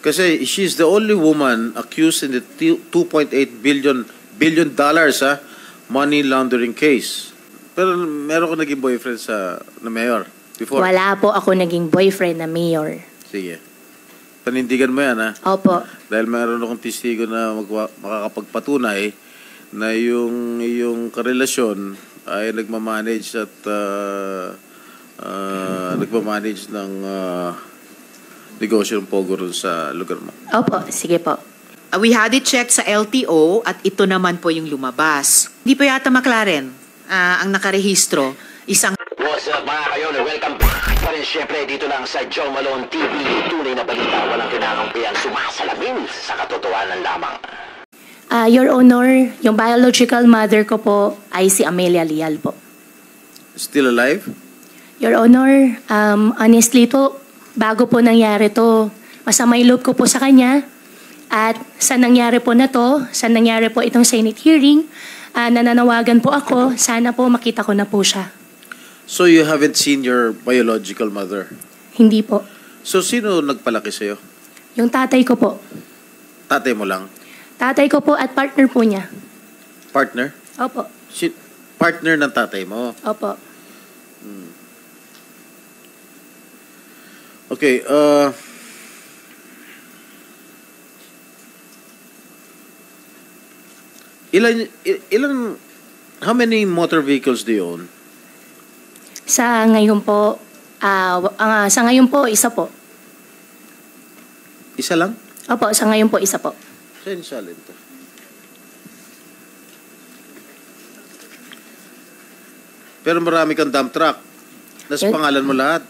Kasi she's the only woman accused in the $2.8 billion money laundering case. Pero meron ko naging boyfriend na mayor before? Wala po ako naging boyfriend na mayor. Sige. Panindigan mo yan, ha? Opo. Dahil meron akong testigo na makakapagpatunay na yung karelasyon ay nagmamanage at nagmamanage ng negosyo ng Pogo ron sa lugar mo. Opo, sige po. We had it checked sa LTO at ito naman po yung lumabas. Hindi po yata McLaren ang nakarehistro. Isang... What's up mga kayon? Welcome back pa rin syempre dito lang sa Joe Malone TV. Tunay na balita, walang kinakampihan, sumasalamin sa katotohanan lamang. Your Honor, yung biological mother ko po ay si Amelia Lial po. Still alive? Your Honor, honestly po, bago po nangyari to, masama yung loob ko po sa kanya. At sa nangyari po na to, sa nangyari po itong Senate hearing, nananawagan po ako, sana po makita ko na po siya. So you haven't seen your biological mother? Hindi po. So sino nagpalaki sa'yo? Yung tatay ko po. Tatay mo lang? Tatay ko po at partner po niya. Partner? Opo. Partner ng tatay mo? Opo. Okay, how many motor vehicles do you own? Sa ngayon po, isa po. Isa lang? Opo, sa ngayon po, isa po. Saan salin to? Pero marami kang dump truck. Nasa pangalan mo lahat.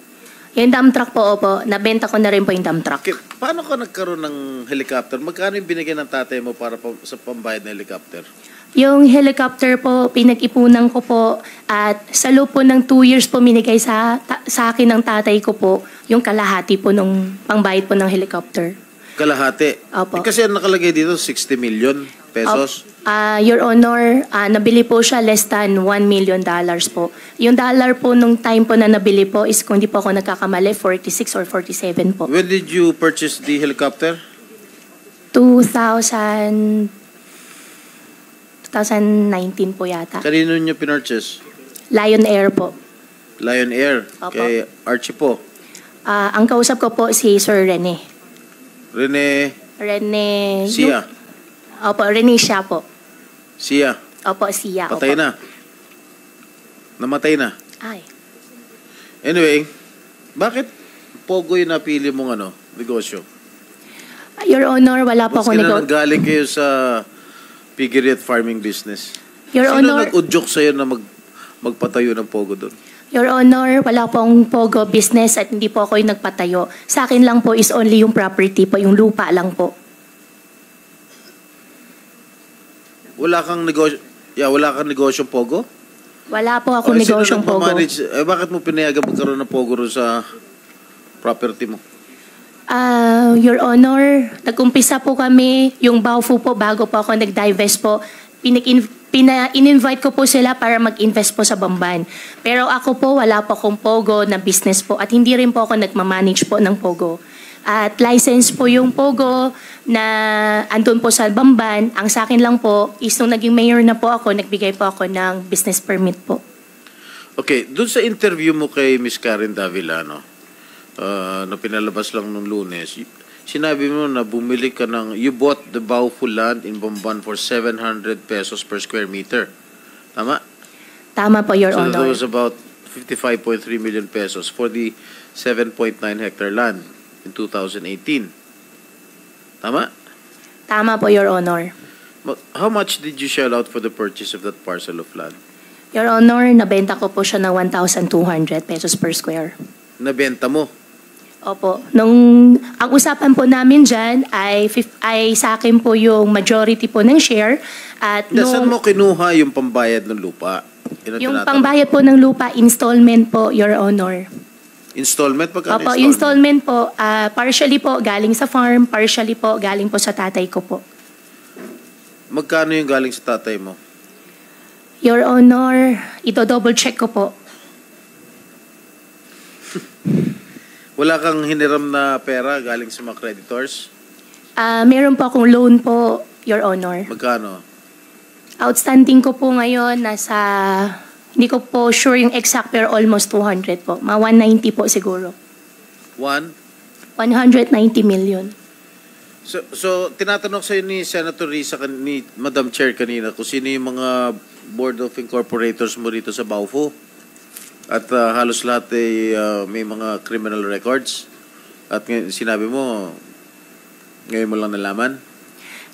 Yung dump truck po, opo. Nabenta ko na rin po yung dump truck. Okay. Paano ka nagkaroon ng helicopter? Magkano yung binigay ng tatay mo para sa pambayad ng helicopter? Yung helicopter po, pinag-ipunan ko po. At sa loob po ng 2 years po, minigay sa akin ng tatay ko po yung kalahati po nung pangbayad po ng helicopter. Kalahati? Opo. Kasi nakalagay dito 60 million pesos. Your Honor, nabili po siya less than $1 million po. Yung dollar po nung time po na nabili po is, kung di po ako nagkakamali, 46 or 47 po. When did you purchase the helicopter? 2019 po yata. Kanino nyo pinurchase? Lion Air po. Lion Air? Opo. Kay Archie po? Ang kausap ko po si Sir Rene. Rene? Sia? Opo, Rene siya po. Sia? Opo, Sia. Patay opo. na? Namatay na? Ay. Anyway, bakit Pogo yung napili mong negosyo? Your Honor, wala po ako nanggaling kayo sa piggery at farming business? Your Sino Honor, nag-udyok sa'yo na magpatayo ng Pogo doon? Your Honor, wala pong Pogo business at hindi po ako yung nagpatayo. Sa akin lang po is only yung property po, yung lupa lang po. Wala kang negosyong Pogo? Wala po ako negosyong Pogo. Bakit mo pinayagan magkaroon ng Pogo rin sa property mo? Your Honor, nag-umpisa po kami, yung Baofu po, bago po ako nag-divest po, in-invite ko po sila para mag-invest po sa Bamban. Pero ako po, wala po akong Pogo na business po at hindi rin po ako nagmamanage po ng Pogo. At license po yung Pogo na andun po sa Bamban. Ang sa akin lang po is nung naging mayor na po ako, nagbigay po ako ng business permit po. Okay, dun sa interview mo kay Miss Karen Davila, na pinalabas lang nung Lunes, sinabi mo na bumili ka you bought the Baofu land in Bamban for 700 pesos per square meter. Tama? Tama po, Your Honor. So that was about 55.3 million pesos for the 7.9 hectare land in 2018. Tama? Tama po, Your Honor. How much did you shell out for the purchase of that parcel of land? Your Honor, nabenta ko po siya ng 1,200 pesos per square. Nabenta mo? Opo. Ang usapan po namin dyan ay sa akin po yung majority po ng share. At saan mo kinuha yung pambayad ng lupa? Yung pambayad po ng lupa, installment po, Your Honor. Installment? Pagkano Opo, installment po, partially po galing sa farm, partially po galing po sa tatay ko po. Magkano yung galing sa tatay mo? Your Honor, ito double check ko po. Wala kang hiniram na pera galing sa mga creditors? Meron po akong loan po, Your Honor. Magkano? Outstanding ko po ngayon, nasa, hindi ko po sure yung exact, pero almost 200 po. Mga 190 po siguro. 190 million. So tinatanong sa'yo ni Senator Risa, ni Madam Chair kanina, kung sino yung mga Board of Incorporators mo rito sa Baufo. At halos lahat ay may mga criminal records. At sinabi mo, ngayon mo lang nalaman?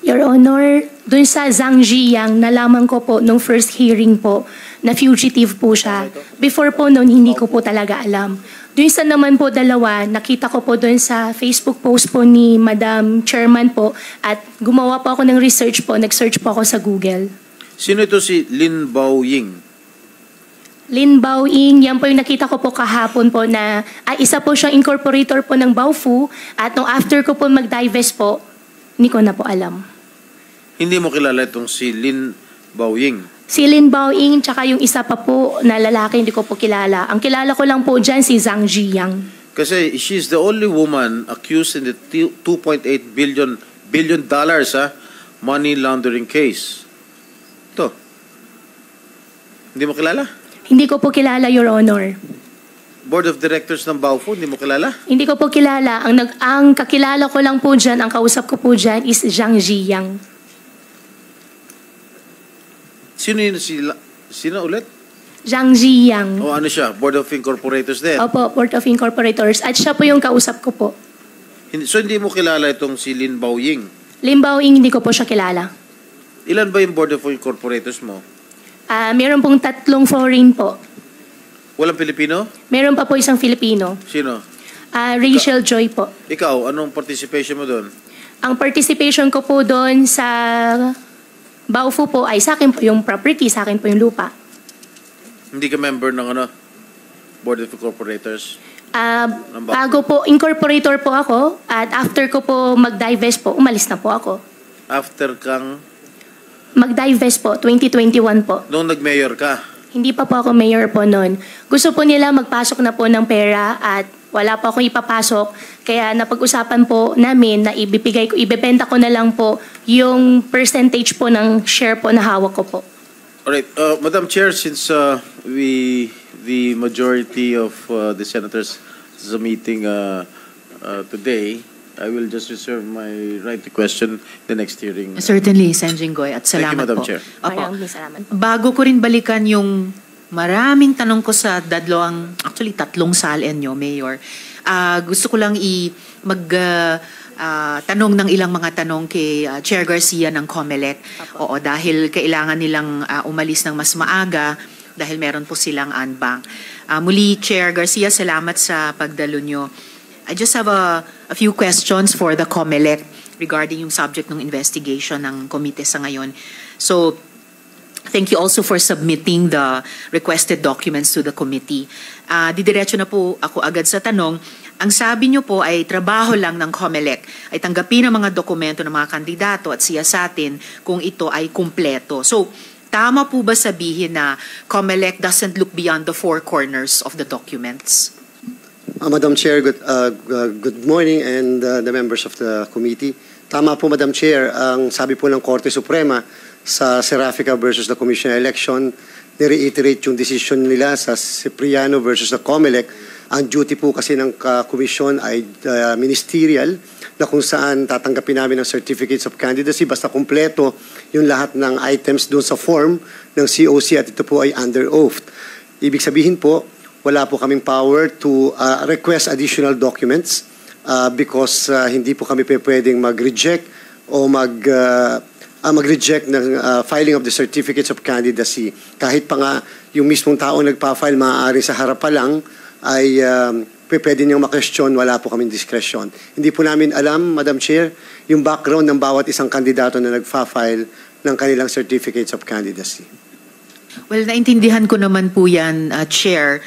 Your Honor, dun sa Zhang Ziyang, nalaman ko po nung first hearing po na fugitive po siya. Before po noon, hindi ko po talaga alam. Dun sa naman po dalawa, nakita ko po dun sa Facebook post po ni Madam Chairman po at gumawa po ako ng research po, nag-search po ako sa Google. Sino ito si Lin Baoying? Lin Baoying, yan po yung nakita ko po kahapon po na isa po siyang incorporator po ng Baofu at nung after ko po mag-divest po, hindi ko na po alam. Hindi mo kilala itong si Lin Baoying? Si Lin Baoying, tsaka yung isa pa po na lalaki, hindi ko po kilala. Ang kilala ko lang po dyan si Zhang Ziyang. Kasi she's the only woman accused in the $2.8 billion money laundering case. Ito. Hindi mo kilala? Hindi ko po kilala, Your Honor. Board of Directors ng Baofu, hindi mo kilala? Hindi ko po kilala. Ang kakilala ko lang po dyan, ang kausap ko po dyan is Zhang Ziyang. Sino ulit? Zhang Ziyang. O ano siya? Board of Incorporators din? Opo, Board of Incorporators. At siya po yung kausap ko po. So hindi mo kilala itong si Lin Baoying? Lin Baoying, hindi ko po siya kilala. Ilan ba yung Board of Incorporators mo? Meron pong 3 foreign po. Walang Pilipino? Meron pa po isang Filipino. Sino? Rachel Joy po. Ikaw, anong participation mo doon? Ang participation ko po doon sa Baofu po ay sa akin po yung property, sa akin po yung lupa. Hindi ka member ng Board of Incorporators? Bago po, incorporator po ako at after ko po mag-divest po, umalis na po ako. After kang? Mag-divest po, 2021 po. Nung nag-mayor ka? Hindi pa po ako mayor po noon. Gusto po nila magpasok na po ng pera at wala po akong ipapasok. Kaya napag-usapan po namin na ibebenta ko na lang po yung percentage po ng share po na hawak ko po. Alright, Madam Chair, since the majority of the senators is meeting today, I will just reserve my right to question the next hearing. Certainly, Sen. Jinggoy, at salamat Thank you, Madam po. Chair. Maraming salamat. Bago ko rin balikan yung maraming tanong ko sa tatlong salen nyo, Mayor, gusto ko lang tanong ng ilang mga tanong kay Chair Garcia ng COMELEC. Oo, dahil kailangan nilang umalis ng mas maaga dahil meron po silang unbank. Muli, Chair Garcia, salamat sa pagdalo nyo. I just have a few questions for the COMELEC regarding yung subject ng investigation ng komite sa ngayon. So, thank you also for submitting the requested documents to the committee. Didiretso na po ako agad sa tanong. Ang sabi nyo po ay trabaho lang ng COMELEC ay tanggapin ang mga dokumento ng mga kandidato at siyasatin kung ito ay kumpleto. So, tama po ba sabihin na COMELEC doesn't look beyond the four corners of the documents? Madam Chair, good morning and the members of the committee. Tama po, Madam Chair, ang sabi po ng Korte Suprema sa Serafica versus the Commission Election, ni-reiterate yung decision nila sa Cipriano versus the COMELEC. Ang duty po kasi ng commission ay ministerial na kung saan tatanggapin namin ang certificates of candidacy basta kumpleto yung lahat ng items doon sa form ng COC at ito po ay under oath. Ibig sabihin po, wala po kaming power to request additional documents because hindi po kami pwedeng mag-reject o mag-reject ng filing of the certificates of candidacy. Kahit pa nga yung mismong tao nagpa-file, maaari sa harap pa lang ay pwede niyang ma-question, wala po kaming discretion. Hindi po namin alam, Madam Chair, yung background ng bawat isang kandidato na nagpa-file ng kanilang certificates of candidacy. Well, naintindihan ko naman po yan, Chair,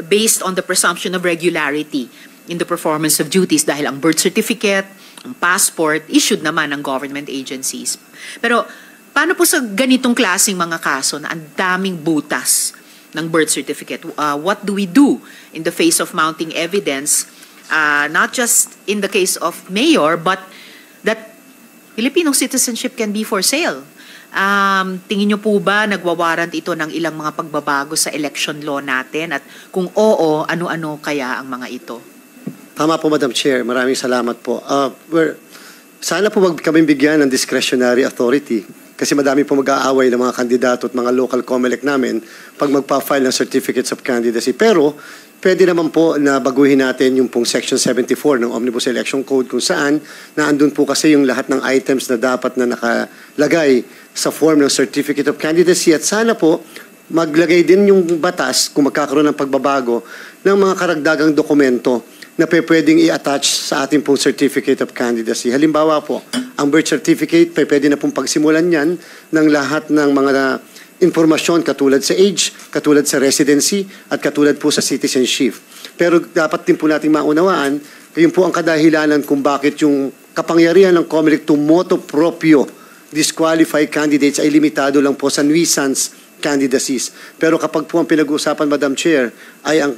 based on the presumption of regularity in the performance of duties dahil ang birth certificate, ang passport, issued naman ng government agencies. Pero paano po sa ganitong klaseng mga kaso na ang daming butas ng birth certificate? What do we do in the face of mounting evidence not just in the case of mayor, but that Filipino citizenship can be for sale. Tingin niyo po ba nagwawarrant ito ng ilang mga pagbabago sa election law natin? At kung oo, ano-ano kaya ang mga ito? Tama po, Madam Chair. Maraming salamat po. Sana po kaming bigyan ng discretionary authority kasi madami po mag-aaway ng mga kandidato at mga local COMELEC namin pag magpa-file ng certificates of candidacy. Pero pwede naman po na baguhin natin yung pong Section 74 ng Omnibus Election Code kung saan naandun po kasi yung lahat ng items na dapat na nakalagay sa form ng Certificate of Candidacy at sana po maglagay din yung batas kung magkakaroon ng pagbabago ng mga karagdagang dokumento na pwedeng i-attach sa ating pong Certificate of Candidacy. Halimbawa po, ang birth certificate, pwede na pong pagsimulan yan ng lahat ng mga informasyon katulad sa age, katulad sa residency, at katulad po sa citizenship. Pero dapat din po natin maunawaan, yun po ang kadahilanan kung bakit yung kapangyarihan ng COMELEC to motu proprio disqualify candidates ay limitado lang po sa nuisance candidacies. Pero kapag po ang pinag-uusapan, Madam Chair, ay ang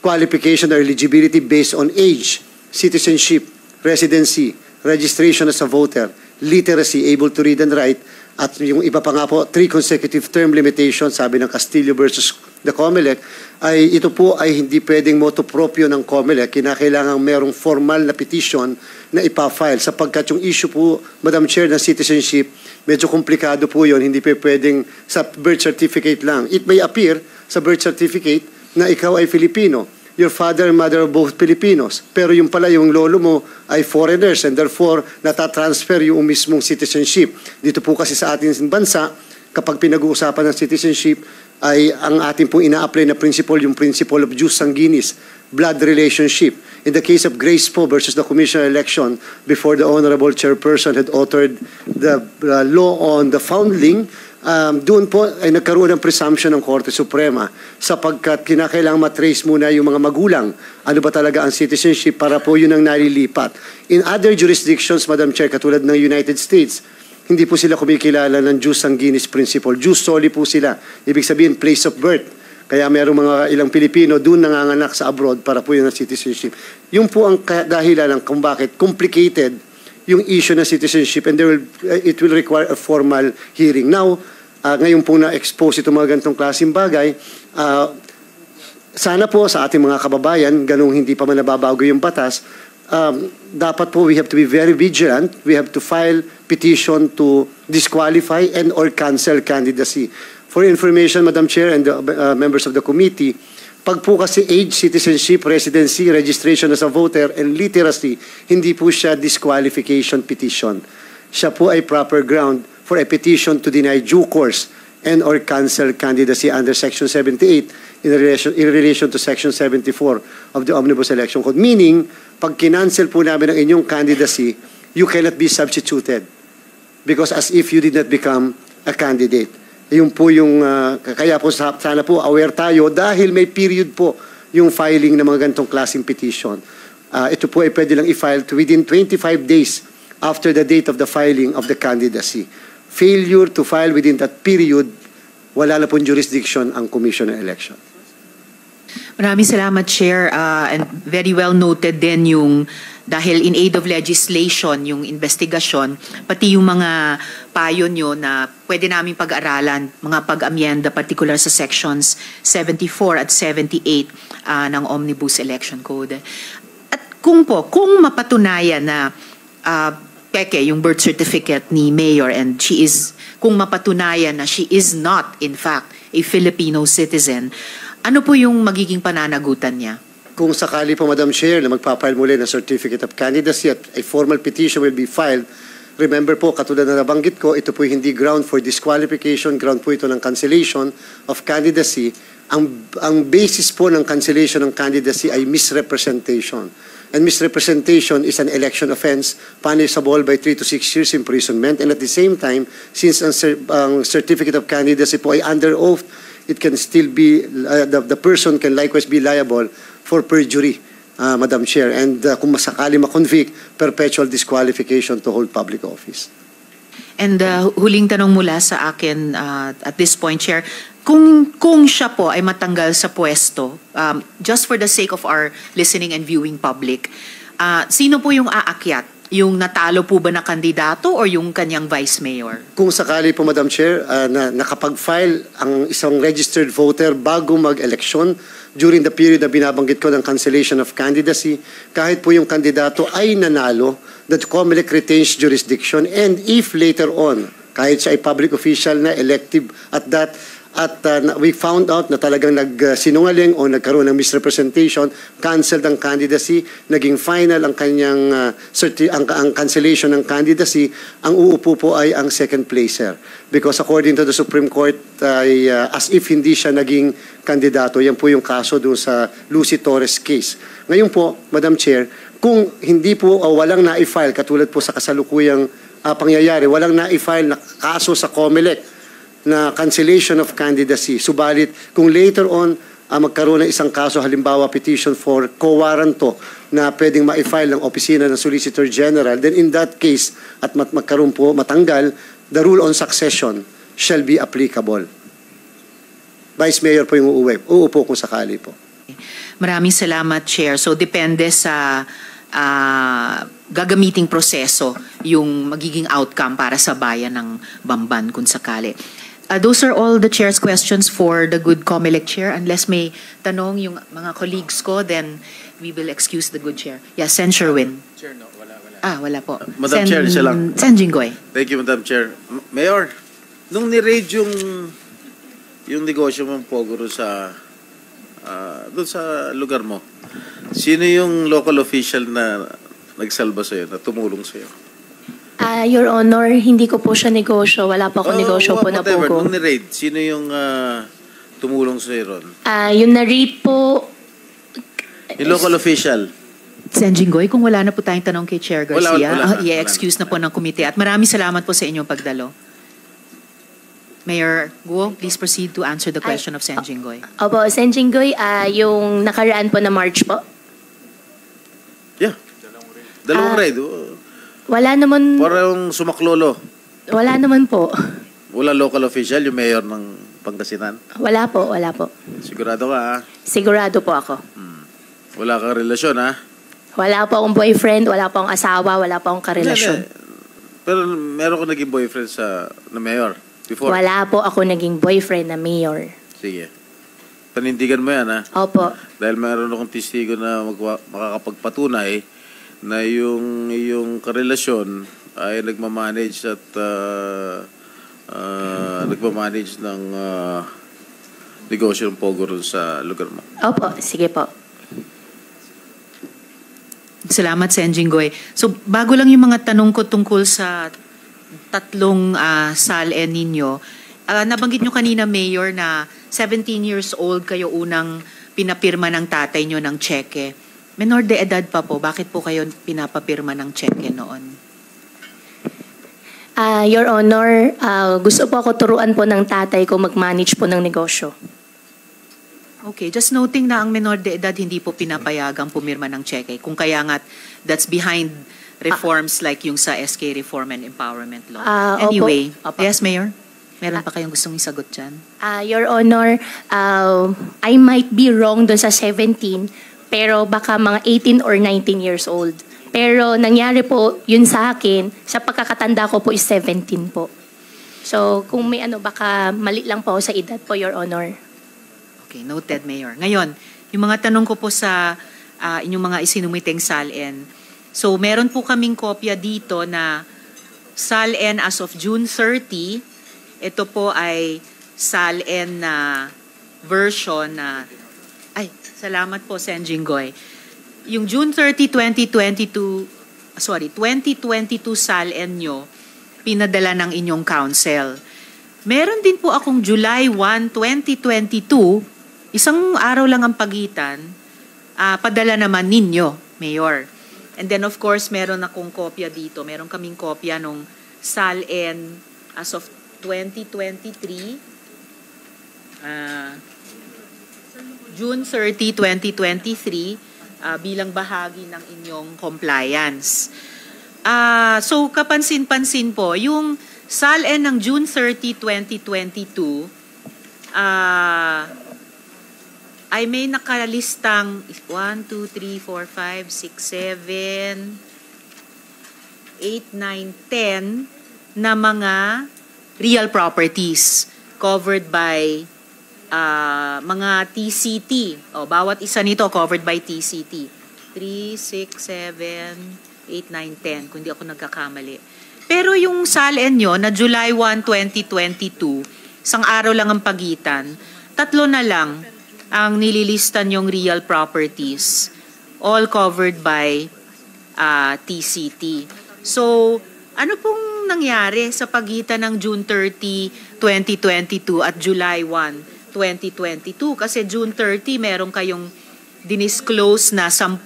qualification or eligibility based on age, citizenship, residency, registration as a voter, literacy, able to read and write, at yung iba pa nga po, 3 consecutive term limitation, sabi ng Castillo versus the COMELEC, ay ito po ay hindi pwedeng motu proprio ng COMELEC. Kinakailangan merong formal na petition na ipafile sapagkat yung issue po, Madam Chair, ng citizenship, medyo komplikado po yun. Hindi pa pwedeng sa birth certificate lang. It may appear sa birth certificate na ikaw ay Filipino. Your father and mother are both Filipinos. Pero yung pala, yung lolo mo ay foreigners and therefore natatransfer yung mismong citizenship. Dito po kasi sa ating bansa, kapag pinag-uusapan ng citizenship, ay ang ating pong ina-apply na principle, yung principle of jus sanguinis, blood relationship. In the case of Grace po versus the Commission election, before the Honorable Chairperson had authored the law on the foundling, doon po ay nagkaroon ng presumption ng Korte Suprema sapagkat kinakailangan matrace muna yung mga magulang. Ano ba talaga ang citizenship para po yun ang nalilipat. In other jurisdictions, Madam Chair, katulad ng United States, hindi po sila kumikilala ng jus sanguinis principle. Jus soli po sila. Ibig sabihin, place of birth. Kaya mayroong mga ilang Pilipino doon nanganganak sa abroad para po yun ang citizenship. Yung po ang dahilan ng kung bakit complicated yung issue ng citizenship and it will require a formal hearing. Now, ngayon po na-expose itong mga ganitong klaseng bagay, sana po sa ating mga kababayan, ganung hindi pa man nababago yung batas, dapat po we have to be very vigilant. We have to file petition to disqualify and or cancel candidacy. For information, Madam Chair and the members of the committee, pag po kasi age, citizenship, residency, registration as a voter, and literacy, hindi po siya disqualification petition. Siya po ay proper ground for a petition to deny due course and or cancel candidacy under Section 78 in relation to Section 74 of the Omnibus Election Code. Meaning, pag kinancel po namin ang inyong candidacy, you cannot be substituted because as if you did not become a candidate. Yung po yung, kaya po sana po aware tayo dahil may period po yung filing ng mga ganitong klaseng petition. Ito po ay pwede lang i-file within 25 days after the date of the filing of the candidacy. Failure to file within that period, wala na pong jurisdiction ang Commission on Election. Maraming salamat, Chair. And very well noted din yung dahil in aid of legislation, yung investigasyon, pati yung mga payo nyo na pwede namin pag-aralan, mga pag-amyenda, particular sa sections 74 at 78 ng Omnibus Election Code. At kung mapatunayan na peke yung birth certificate ni Mayor and kung mapatunayan na she is not, in fact, a Filipino citizen, ano po yung magiging pananagutan niya? Kung sakali po, Madam Chair, na magpapile muli ng Certificate of Candidacy at a formal petition will be filed, remember po, katulad na nabanggit ko, ito po hindi ground for disqualification, ground po ito ng cancellation of candidacy. Ang basis po ng cancellation ng candidacy ay misrepresentation. And misrepresentation is an election offense punishable by 3 to 6 years imprisonment. And at the same time, since ang Certificate of Candidacy po ay under oath, it can still be, the person can likewise be liable for perjury, Madam Chair. And kung masakali ma-convict, perpetual disqualification to hold public office. And huling tanong mula sa akin at this point, Chair, kung siya po ay matanggal sa pwesto, just for the sake of our listening and viewing public, sino po yung aakyat? Yung natalo po ba na kandidato or yung kanyang vice mayor? Kung sakali po, Madam Chair, na nakapag-file ang isang registered voter bago mag-eleksyon during the period na binabanggit ko ng cancellation of candidacy, kahit po yung kandidato ay nanalo, the COMELEC retains jurisdiction, and if later on, kahit siya ay public official na elective at that, we found out na talagang nagsinungaling o nagkaroon ng misrepresentation, canceled ang candidacy, naging final ang kanyang ang cancellation ng candidacy, ang uupo po ay ang second placer. Because according to the Supreme Court, as if hindi siya naging kandidato, yan po yung kaso doon sa Lucy Torres case. Ngayon po, Madam Chair, kung hindi po walang na-file, katulad po sa kasalukuyang pangyayari, walang na-file na kaso sa COMELEC na cancellation of candidacy. Subalit, kung later on magkaroon ng isang kaso, halimbawa petition for co-warranto na pwedeng ma-file ng opisina ng Solicitor General, then in that case, at magkaroon po matanggal, the rule on succession shall be applicable. Vice Mayor po yung uupo kung sakali po. Maraming salamat, Chair. So, depende sa gagamiting proseso yung magiging outcome para sa bayan ng Bamban kung sakali. Those are all the Chair's questions for the good COMELEC Chair. Unless may tanong yung mga colleagues ko, then we will excuse the good Chair. Yeah, Sen. Sherwin. Chair, no, wala. Wala po. Madam Chair, isa lang. Sen. Jinggoy. Thank you, Madam Chair. Mayor, nung ni-raid yung negosyo mong Pogoro sa doon sa lugar mo, sino yung local official na nagsalba sa'yo, na tumulong sa'yo? Your Honor, hindi ko po siya negosyo. Wala po ako negosyo po na whatever. Pogo. Nung ni-raid, sino yung tumulong sa'yo ron? Yung na-raid po, Yung local official. Sen. Jinggoy, kung wala na po tayong tanong kay Chair Garcia, wala na. i-excuse na po ng komite. At maraming salamat po sa inyong pagdalo. Mayor Guo, please proceed to answer the question of Sen. Jinggoy. Opo, Sen. Jinggoy, yung nakaraan po na March po. Yeah. Dalawang raid. Wala naman, Parang sumaklolo. wala naman po. Wala local official, yung mayor ng Pangasinan. Wala po. Sigurado ka, ha? Sigurado po ako. Wala kang relasyon, ha? Wala po akong boyfriend, wala po akong asawa, wala po akong karelasyon. Hindi. Pero meron ko naging boyfriend na mayor before. Wala po ako naging boyfriend na mayor. Sige. Panindigan mo yan, ha? Opo. Dahil meron akong testigo na makakapagpatunay na yung karelasyon ay nagmamanage at nagmamanage ng negosyo ng Pogoro sa lugar mo. Opo, sige po. Salamat, Sen. Jinggoy. So, bago lang yung mga tanong ko tungkol sa tatlong SALN ninyo, nabanggit nyo kanina, Mayor, na 17 years old kayo unang pinapirma ng tatay nyo ng cheque. Menor de edad pa po, bakit po kayo pinapapirma ng cheque noon? Your Honor, gusto po ako turuan po ng tatay ko mag-manage po ng negosyo. Okay, just noting na ang menor de edad hindi po pinapayagang pumirma ng cheque. Kung kaya nga, that's behind reforms like yung sa SK Reform and Empowerment Law. Anyway, opo. Yes, Mayor? Meron pa kayong gustong isagot dyan? Your Honor, I might be wrong dun sa 17, pero baka mga 18 or 19 years old. Pero nangyari po yun sa akin, sa pagkakatanda ko po is 17 po. So kung may baka mali lang po sa edad po, Your Honor. Okay, noted, Mayor. Ngayon, yung mga tanong ko po sa inyong mga isinumiteng SALN. So meron po kaming kopya dito na SALN as of June 30. Ito po ay SALN na version na... Ay, salamat po, Sen. Jinggoy. Yung June 30, 2022 SALN nyo, pinadala ng inyong council. Meron din po akong July 1, 2022, isang araw lang ang pagitan, padala naman ninyo, Mayor. And then of course, meron akong kopya dito. Meron kaming kopya nung SALN as of 2023, June 30, 2023, bilang bahagi ng inyong compliance. So kapansin-pansin po, yung SALN ng June 30, 2022 ay may nakalistang 1, 2, 3, 4, 5, 6, 7, 8, 9, 10 na mga real properties covered by mga TCT. O, bawat isa nito covered by TCT. 3, 6, 7, 8, 9, 10, kung di ako nagkakamali. Pero yung SALN nyo na July 1, 2022, isang araw lang ang pagitan, 3 na lang ang nililistan yung real properties, all covered by TCT. So, ano pong nangyari sa pagitan ng June 30, 2022 at July 1, 2022? Kasi June 30, meron kayong dinisclose na 10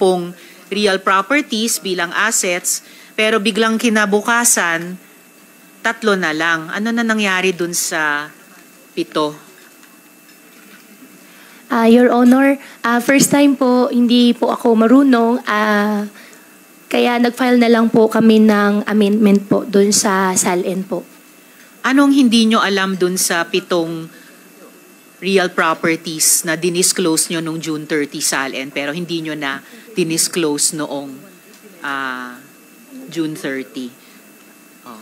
real properties bilang assets, pero biglang kinabukasan, 3 na lang. Ano na nangyari dun sa 7? Your Honor, first time po, hindi po ako marunong. Kaya nag-file na lang po kami ng amendment po doon sa SALN po. Anong hindi nyo alam dun sa 7 real properties na dinisclose nyo nung June 30 SALN pero hindi nyo na dinisclose noong June 30? Oh.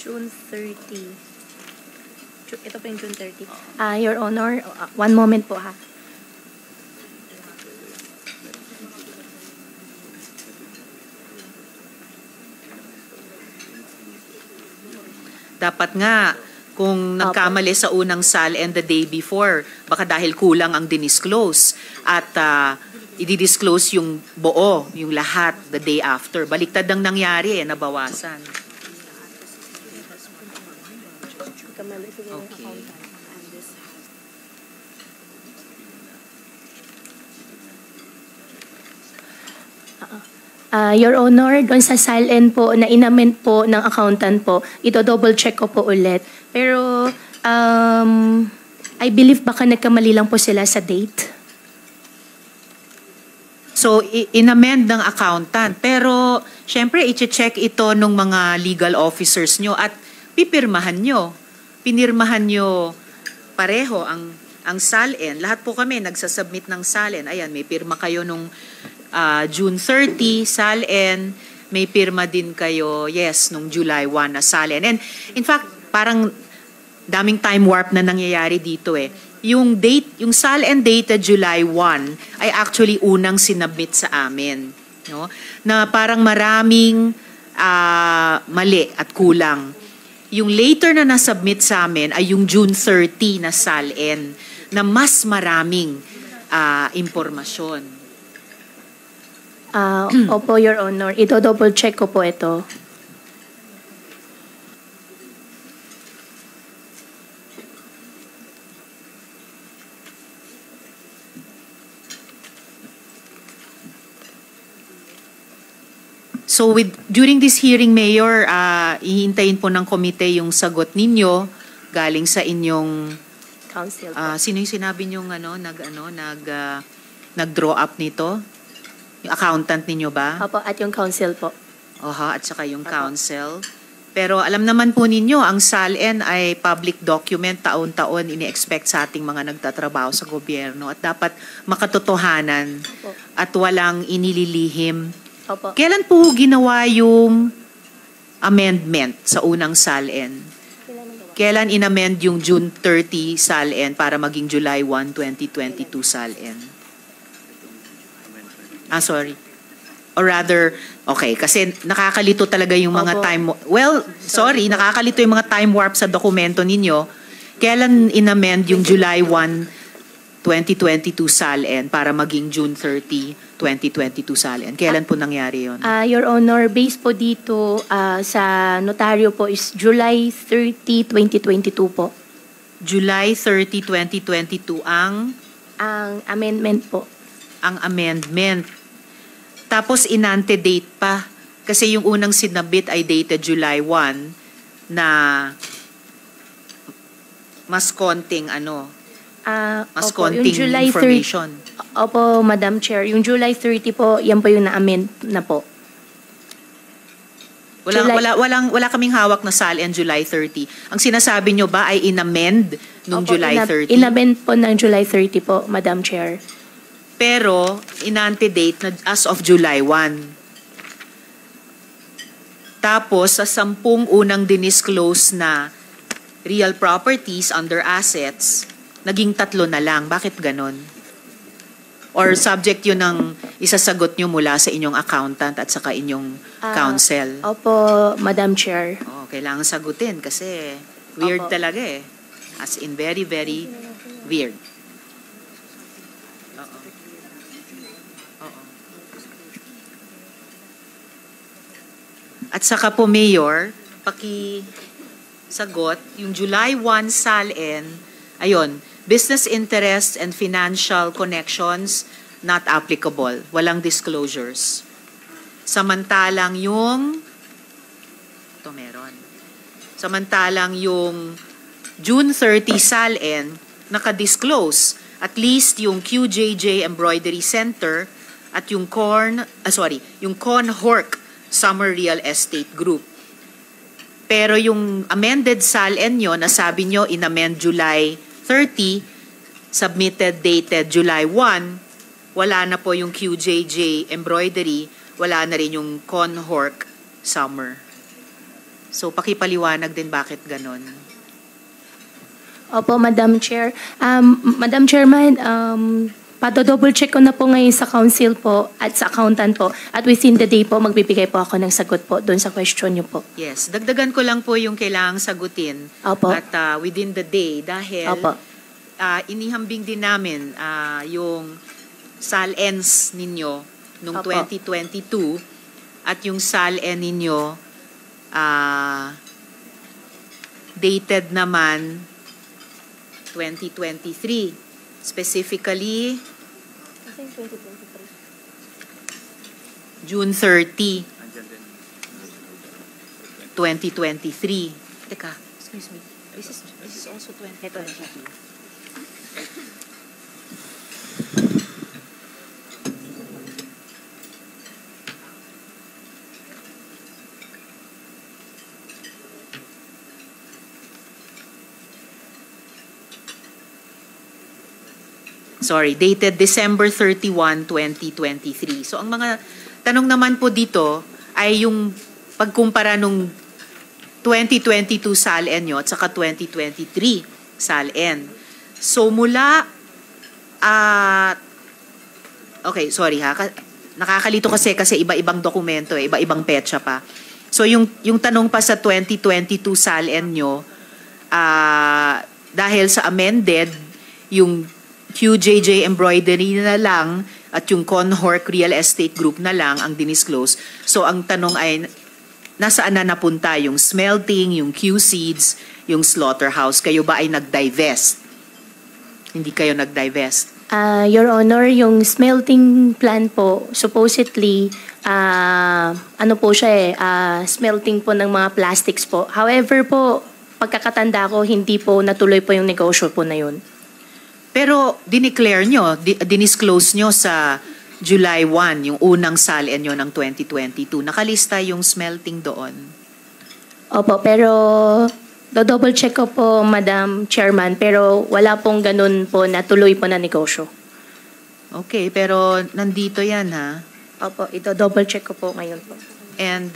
June 30. Ito po yung June 30. Your Honor, one moment po ha. Dapat nga, kung nagkamali sa unang SALN the day before, baka dahil kulang ang dinisclose at i-disclose yung buo, yung lahat the day after. Baliktad ang nangyari, nabawasan. Okay. Your Honor, doon sa SALN po na inamend po ng accountant po, ito double check ko po ulit. Pero I believe baka nagkamali lang po sila sa date. So, inamend ng accountant. Pero, syempre, i-check ito ng mga legal officers nyo at pipirmahan nyo. Pinirmahan nyo pareho ang SALN. Lahat po kami nagsasubmit ng SALN. Ayan, may pirma kayo nung June 30, SALN. May pirma din kayo, yes, nung July 1 na SALN. And in fact, parang daming time warp na nangyayari dito eh. Yung date, yung SALN data July 1 ay actually unang sinubmit sa amin, no? Na parang maraming mali at kulang. Yung later na nasubmit sa amin ay yung June 30 na SALN na mas maraming impormasyon. Opo, Your Honor. Ito double check ko po ito. So during this hearing, Mayor, ihintayin po ng komite yung sagot ninyo galing sa inyong Council po. sino yung sinabi niyo nag-draw up nito? Yung accountant ninyo ba? Opo, at yung council po. At saka yung council. Pero alam naman po ninyo, ang SALN ay public document, taon-taon ini-expect sa ating mga nagtatrabaho sa gobyerno at dapat makatotohanan at walang inililihim. Opo. Kailan po ginawa yung amendment sa unang SALN? Kailan inamend yung June 30 SALN para maging July 1, 2022 SALN? Sorry. Or rather, okay, kasi nakakalito talaga yung mga time... Well, sorry, nakakalito yung mga time warp sa dokumento ninyo. Kailan inamend yung July 1, 2022 SALN para maging June 30, 2022 SALN? Kailan po nangyari yun? Your Honor, based po dito sa notaryo po is July 30, 2022 po. July 30, 2022 ang amendment po. Ang amendment. Tapos inante-date pa. Kasi yung unang sinabit ay dated July 1 na mas konting mas konting information. Opo, Madam Chair. Yung July 30 po, yan po yung na-amend na po. Wala kaming hawak na SALN July 30. Ang sinasabi nyo ba ay inamend nung Opo, July 30? Inamend po ng July 30 po, Madam Chair. Pero inantedate na as of July 1. Tapos sa 10 unang dinisclose na real properties under assets, naging 3 na lang. Bakit ganon? Or subject yun ng isasagot nyo mula sa inyong accountant at saka inyong counsel? Opo, Madam Chair. Kailangan sagutin kasi weird Opo. talaga eh. As in very, very weird. Oo. At saka po, Mayor, sagot, yung July 1 SALN, ayun, business interests and financial connections not applicable. Walang disclosures. Samantalang yung June 30 SALN, naka-disclose at least yung QJJ Embroidery Center at yung Conhork Summer Real Estate Group. Pero yung amended SALN nyo, nasabi nyo in-amend July 30, submitted dated July 1, wala na po yung QJJ Embroidery, wala na rin yung Conhork Summer. So pakipaliwanag din bakit ganon. Opo, Madam Chair. Madam Chairman, double check ko na po ngayon sa council po at sa accountant po. At within the day po, magbibigay po ako ng sagot po doon sa question niyo po. Yes, dagdagan ko lang po yung kailangang sagutin. Opo. At within the day dahil Opo. inihambing din namin yung SALNs ninyo nung Opo. 2022 at yung SALN ninyo dated naman 2023. Specifically, June 30, 2023. Teka, excuse me. This is also 2022. Sorry, dated December 31, 2023. So ang mga tanong naman po dito ay yung pagkumpara nung 2022 SALN nyo at saka 2023 SALN. So mula, okay, sorry ha, nakakalito kasi iba-ibang dokumento, iba-ibang petsa pa. So yung tanong pa sa 2022 SALN nyo, dahil sa amended, yung QJJ Embroidery na lang at yung Conhork Real Estate Group na lang ang dinisclose. So ang tanong ay, nasaan na napunta yung smelting, yung Q-Seeds, yung slaughterhouse? Kayo ba ay nag-divest? Hindi kayo nag-divest? Your Honor, yung smelting plant po, supposedly, smelting po ng mga plastics po. However po, pagkakatanda ko, hindi po natuloy po yung negosyo po na yun. Pero dineclare nyo, dinisclose nyo sa July 1, yung unang SALN nyo ng 2022. Nakalista yung smelting doon. Opo, pero double check ko po, Madam Chairman, pero wala pong ganun po na tuloy po na negosyo. Okay, pero nandito yan ha. Opo, ito double check ko po ngayon po. And,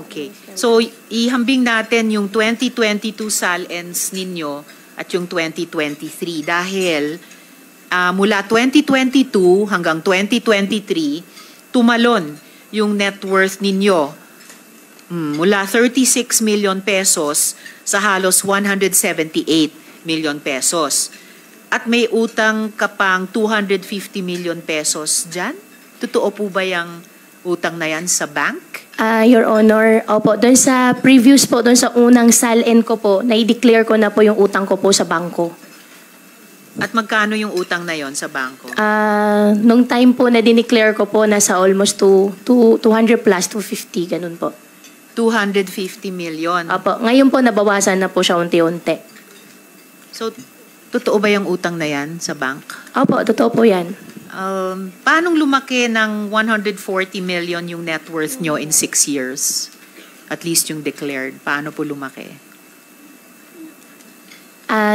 okay. So, ihambing natin yung 2022 SALNs ninyo at yung 2023 dahil mula 2022 hanggang 2023 tumalon yung net worth ninyo mula 36 million pesos sa halos 178 million pesos. At may utang ka pang 250 million pesos dyan? Totoo po ba yung utang na yan sa bank? Your Honor, opo, doon sa previous po, doon sa unang SALN ko po, na-declare ko na po yung utang ko po sa bangko. At magkano yung utang na yon sa bangko? Nung time po na dineclare ko po, nasa almost 200 plus, 250, ganun po. 250 million. Opo, ngayon po nabawasan na po siya unti-unti. So, totoo ba yung utang na yan sa bank? Opo, totoo po yan. Paanong lumaki ng 140 million yung net worth nyo in 6 years? At least yung declared. Paano po lumaki?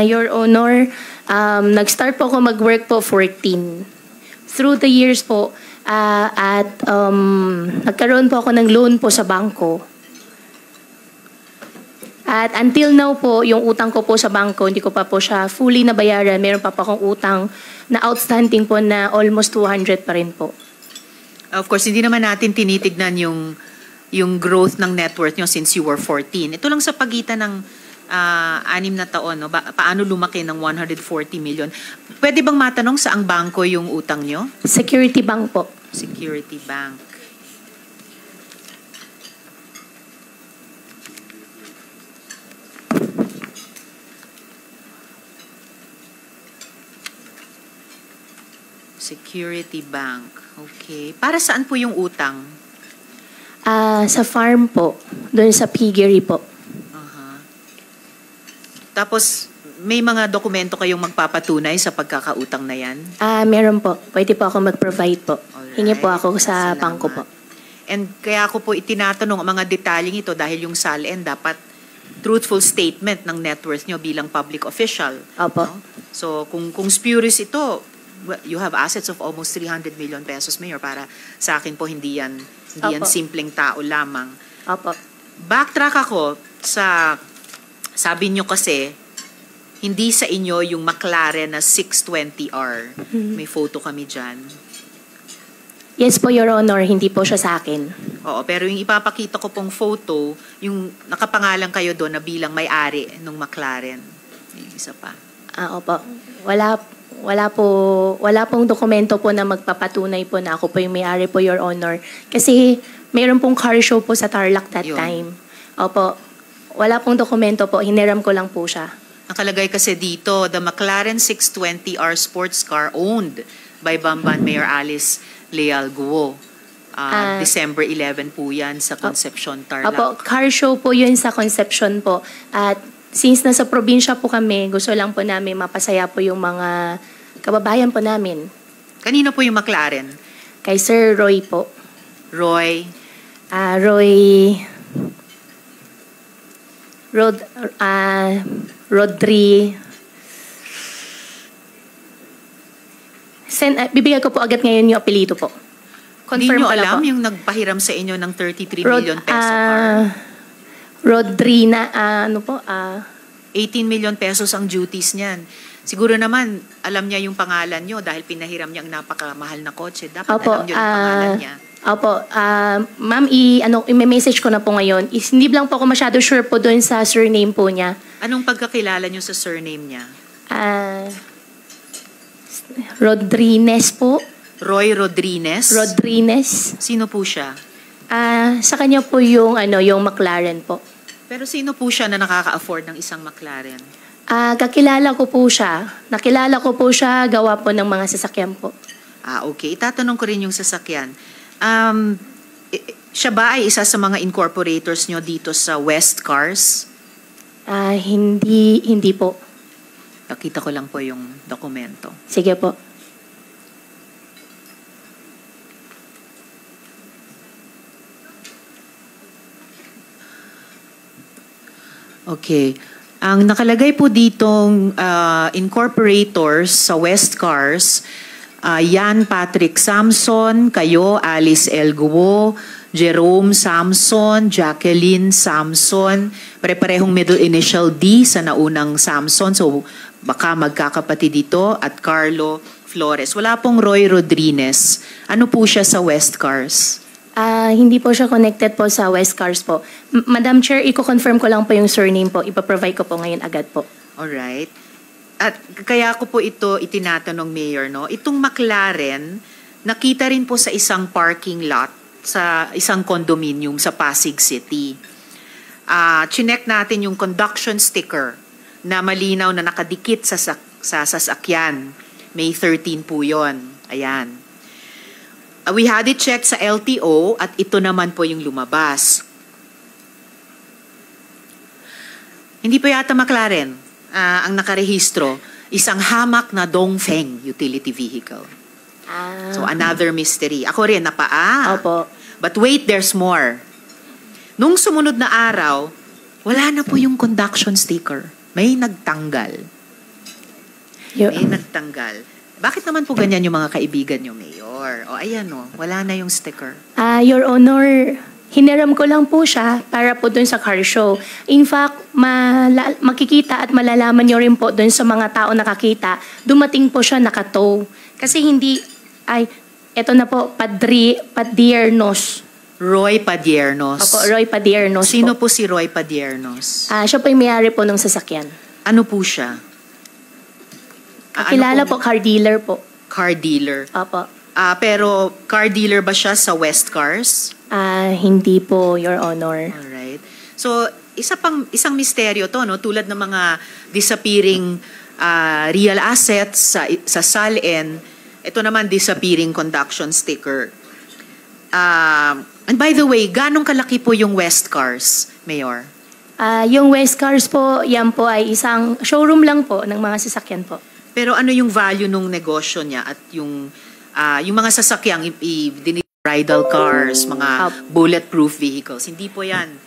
Your Honor, nag-start po ako mag-work po 14. Through the years po, at nagkaroon po ako ng loan po sa bangko. At until now po, yung utang ko po sa bangko, hindi ko pa po siya fully nabayaran. Meron pa po akong utang na outstanding po na almost 200 pa rin po. Of course, hindi naman natin tinitignan yung growth ng net worth nyo since you were 14. Ito lang sa pagitan ng 6 na taon, no? Paano lumaki ng 140 million? Pwede bang matanong saang bangko yung utang nyo? Security Bank po. Security Bank. Security Bank. Okay. Para saan po yung utang? Sa farm po. Doon sa piggery po. Tapos, may mga dokumento kayong magpapatunay sa pagkakautang na yan? Meron po. Pwede po ako mag-provide po. Alright. Hingi po ako sa Salamat. bangko po. And kaya ako po itinatanong ang mga detalyeng ito dahil yung SALN dapat truthful statement ng net worth nyo bilang public official. Opo. No? So, kung spurious ito, you have assets of almost 300 million pesos, Mayor. Para sa akin po, hindi yan Opo. simpleng tao lamang. Opo. Backtrack ako sa, sabi nyo kasi, hindi sa inyo yung McLaren na 620R. May photo kami dyan. Yes po, Your Honor. Hindi po siya sa akin. Oo, pero yung ipapakita ko pong photo, yung nakapangalan kayo doon na bilang may-ari ng McLaren. Yung isa pa. Opo. Wala pong dokumento po na magpapatunay po na ako po yung may-ari po, Your Honor. Kasi mayroon pong car show po sa Tarlac that Yun. time. Opo. Wala pong dokumento po. Hiniram ko lang po siya. Nakalagay kasi dito, the McLaren 620R sports car owned by Bamban Mayor Alice Leal Guo. December 11 po yan sa Concepcion, Tarlac. Opo, car show po yun sa Concepcion po. At since nasa probinsya po kami, gusto lang po namin mapasaya po yung mga kababayan po namin. Kanino po yung McLaren? Kay Sir Roy po. Roy? Rodri. Bibigyan ko po agad ngayon yung apelyido po. Hindi nyo ko na alam po. yung nagpahiram sa inyo ng 33 million peso car? Rodrina, 18 million pesos ang duties niyan. Siguro naman, alam niya yung pangalan nyo dahil pinahiram niya ang napakamahal na kotse. Dapat alam niyo yung pangalan niya. Opo, ma'am, i-message ko na po ngayon. Hindi lang po ako masyado sure po doon sa surname po niya. Anong pagkakilala niyo sa surname niya? Rodriguez po. Roy Rodriguez? Rodriguez. Sino po siya? Sa kanya po yung McLaren po. Pero sino po siya na nakaka-afford ng isang McLaren? Kakilala ko po siya. Nakilala ko po siya, gawa po ng mga sasakyan po. Okay. Itatanong ko rin yung sasakyan. Siya ba ay isa sa mga incorporators nyo dito sa West Cars? Hindi po. Nakita ko lang po yung dokumento. Sige po. Okay. Ang nakalagay po ditong incorporators sa West Cars, Yan Patrick Samson, kayo, Alice L. Guo, Jerome Samson, Jacqueline Samson, pare-parehong middle initial D sa naunang Samson, so baka magkakapatid dito, at Carlo Flores. Wala pong Roy Rodriguez. Ano po siya sa West Cars? Hindi po siya connected po sa West Cars po. Madam Chair, i-confirm ko lang po yung surname po. Ipaprovide ko po ngayon agad po. Alright. At kaya ko po ito itinatanong, Mayor, no? Itong McLaren, nakita rin po sa isang parking lot sa isang condominium sa Pasig City. Chinek natin yung conduction sticker na malinaw na nakadikit sa sasakyan. May 13 po yun. Ayan. We had it checked sa LTO at ito naman po yung lumabas. Hindi pa yata McLaren ang nakarehistro, isang hamak na Dongfeng utility vehicle. So another mystery. Ako rin, Opo. But wait, there's more. Nung sumunod na araw, wala na po yung conduction sticker. May nagtanggal. May nagtanggal. Bakit naman po ganyan yung mga kaibigan nyo, Mayor? O ayan o, wala na yung sticker. Your Honor, hiniram ko lang po siya para po dun sa car show. In fact, makikita at malalaman nyo rin po dun sa mga tao nakakita, dumating po siya nakatow. Kasi eto na po, Padiernos. Roy Padiernos. Opo, Roy Padiernos. Sino po si Roy Padiernos? Siya po yung may-ari po ng sasakyan. Ano po siya? Kilala po, car dealer po. Car dealer. Opo. Pero car dealer ba siya sa West Cars? Hindi po, Your Honor. Alright. So, isang misteryo to, no? Tulad ng mga disappearing real assets sa SALN, ito naman disappearing conduction sticker. And by the way, ganong kalaki po yung West Cars, Mayor? Yung West Cars po, yan po ay isang showroom lang po ng mga sasakyan po. Pero ano yung value nung negosyo niya at yung mga sasakyang bridal cars, mga bulletproof vehicles? Hindi po yan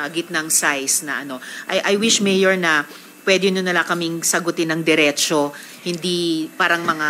gitnang size na ano. I wish, Mayor, na pwede nyo nala kaming sagutin ng diretsyo, hindi parang mga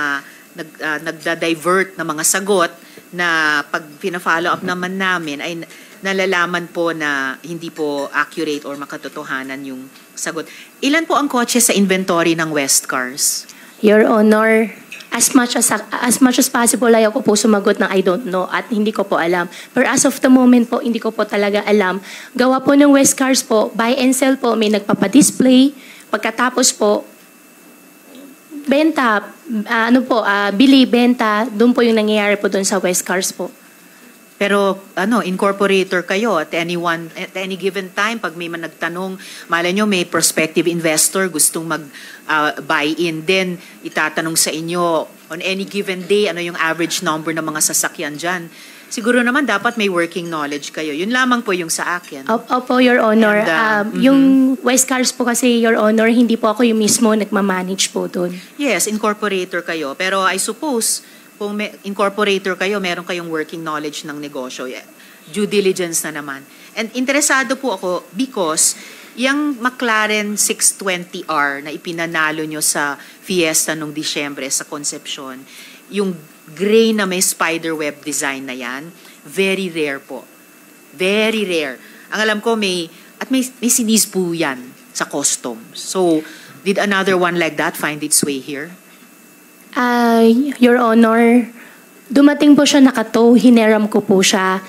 nagda-divert na mga sagot na pag pina-follow up naman namin ay nalalaman po na hindi po accurate or makatotohanan yung sagot. Ilan po ang kotse sa inventory ng West Cars? Your Honor, as much as possible ay ako po sumagot ng I don't know at hindi ko po alam. Pero as of the moment po, hindi ko po talaga alam. Gawa po ng West Cars po, buy and sell po, may nagpapadisplay. Pagkatapos po, benta, bili, benta, doon po yung nangyayari po doon sa West Cars po. Pero incorporator kayo at any given time pag may nagtanong, malay nyo may prospective investor gustong buy in din, itatanong sa inyo on any given day ano yung average number ng mga sasakyan dyan. Siguro naman dapat may working knowledge kayo. Yun lamang po yung sa akin. Opo, Your Honor. Yung West Cars po kasi, Your Honor, hindi po ako yung mismo nagmamanage po doon. Yes, incorporator kayo. Pero I suppose kung incorporator kayo, meron kayong working knowledge ng negosyo. Due diligence na naman. And interesado po ako because yung McLaren 620R na ipinanalo nyo sa Fiesta nung Disyembre sa Concepcion, yung gray na may spiderweb design na yan, very rare po. Very rare. Ang alam ko may sinis po yan sa customs. So, did another one like that find its way here? Your Honor, dumating po siya nakatow, hineram ko po siya.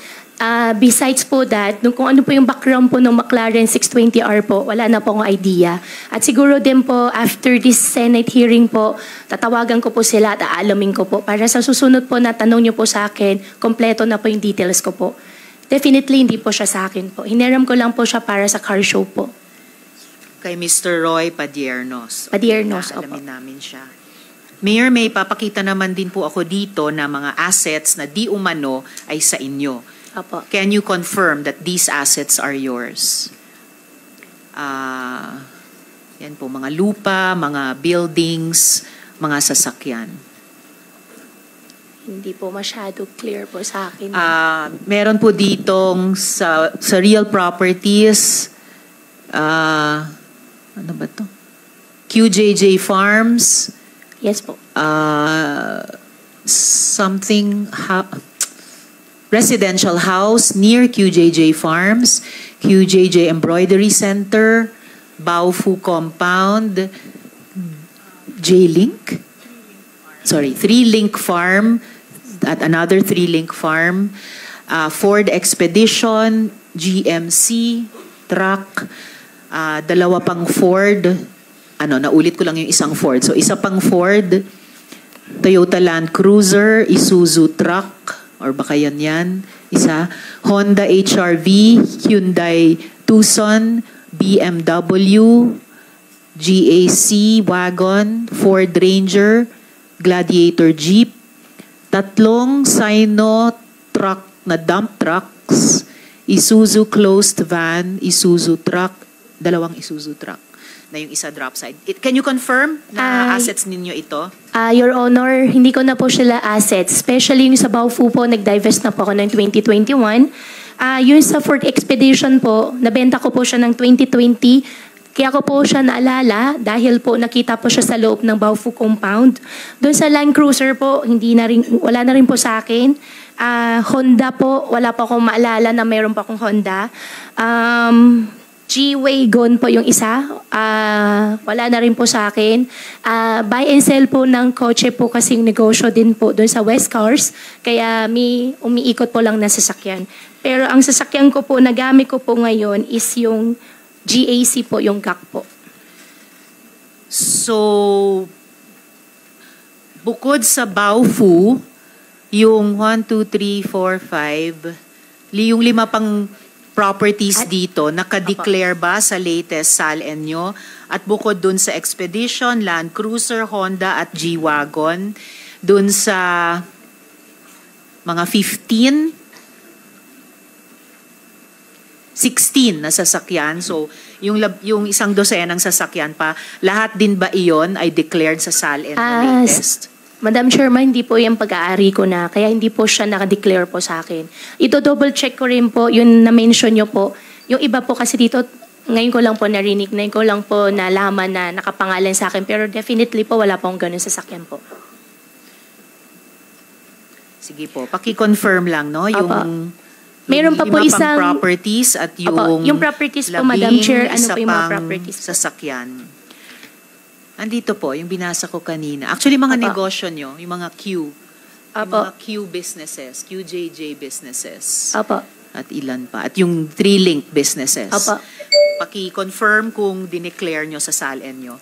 Besides po that, kung ano po yung background po ng McLaren 620R po, wala na po akong idea. At siguro din po, after this Senate hearing po, tatawagan ko po sila at aalamin ko po para sa susunod po na tanong niyo po sa akin, kompleto na po yung details ko po. Definitely hindi po siya sa akin po. Hineram ko lang po siya para sa car show po. Kay Mr. Roy Padiernos. Padiernos, opo. Alamin namin siya. Mayor, may papakita naman din po ako dito na mga assets na di umano ay sa inyo. Opo. Can you confirm that these assets are yours? Yan po, mga lupa, mga buildings, mga sasakyan. Hindi po masyado clear po sa akin. Meron po ditong sa real properties, ano ba to? QJJ Farms. Yes po. Residential house near QJJ Farms, QJJ Embroidery Center, Baofu Compound, J-Link? Sorry, 3-Link Farm, at another 3-Link Farm, Ford Expedition, GMC, truck, dalawa pang Ford, naulit ko lang yung isang Ford. So, isa pang Ford, Toyota Land Cruiser, Isuzu truck, or baka yan, isa, Honda HR-V, Hyundai Tucson, BMW, GAC wagon, Ford Ranger, Gladiator Jeep, 3 Sino truck na dump trucks, Isuzu closed van, Isuzu truck, 2 Isuzu truck. na yung isa drop side. Can you confirm na assets ninyo ito? Your Honor, hindi ko na po sila assets. Especially yung sa Baofu po, nag-divest na po ako ng 2021. Yung sa Fort Expedition po, nabenta ko po siya ng 2020. Kaya ko po siya naalala dahil po nakita po siya sa loob ng Baofu compound. Doon sa Land Cruiser po, wala na rin po sa akin. Honda po, wala po akong maalala na mayroon pa akong Honda. G-Wagon po yung isa. Wala na rin po sa akin. Buy and sell po ng kotse po kasing negosyo din po doon sa West Cars. Kaya umiikot po lang na sasakyan. Pero ang sasakyan ko po, nagamit ko po ngayon is yung GAC po, yung GAC po. So, bukod sa Baofu, yung 1, 2, 3, 4, 5, yung 5 pang properties dito, naka-declare ba sa latest SALN nyo? At bukod dun sa Expedition, Land Cruiser, Honda at G-Wagon, dun sa mga 16 na sasakyan. So, yung 1 dosenang sasakyan pa, lahat din ba iyon ay declared sa SALN na latest? Madam Chairman, hindi po yung pag-aari ko na, kaya hindi po siya naka-declare po sa akin. Ito double check ko rin po, yung na-mention nyo po. Yung iba po kasi dito, ngayon ko lang po narinig, ngayon ko lang po nalaman na nakapangalan sa akin, pero definitely po wala pong ganun sasakyan po. Sige po, paki-confirm lang, no? Yung Meron pa po 5 isang pang properties at yung properties po, Madam Chair, ano po yung mga properties po? Sasakyan. Andito po, yung binasa ko kanina. Actually, mga negosyo nyo, yung mga Q. Yung mga Q businesses, QJJ businesses. Apo. At ilan pa. At yung 3-link businesses. Apo. Paki-confirm kung dineclare nyo sa SALN nyo.